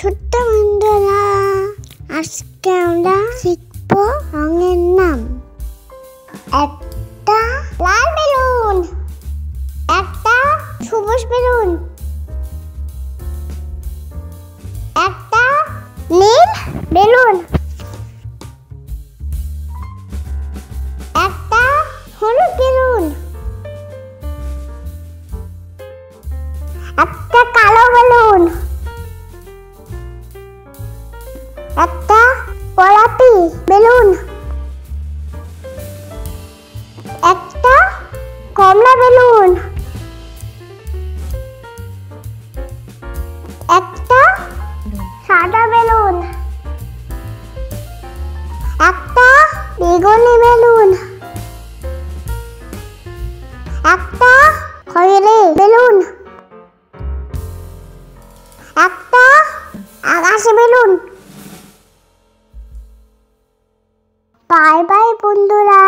ছোট্ট বন্ধুরা, আজকে আমরা শিখব রঙের নাম। একটা লাল বেলুন, একটা সবুজ বেলুন, একটা নীল বেলুন, একটা হলুদ বেলুন, একটা কালো বেলুন, একটা গোলাপি বেলুন, একটা কমলা বেলুন, একটা সাদা বেলুন, একটা বেগুনি বেলুন, একটা খয়েরি বেলুন, একটা আকাশি বেলুন। বাই বাই বন্ধুরা।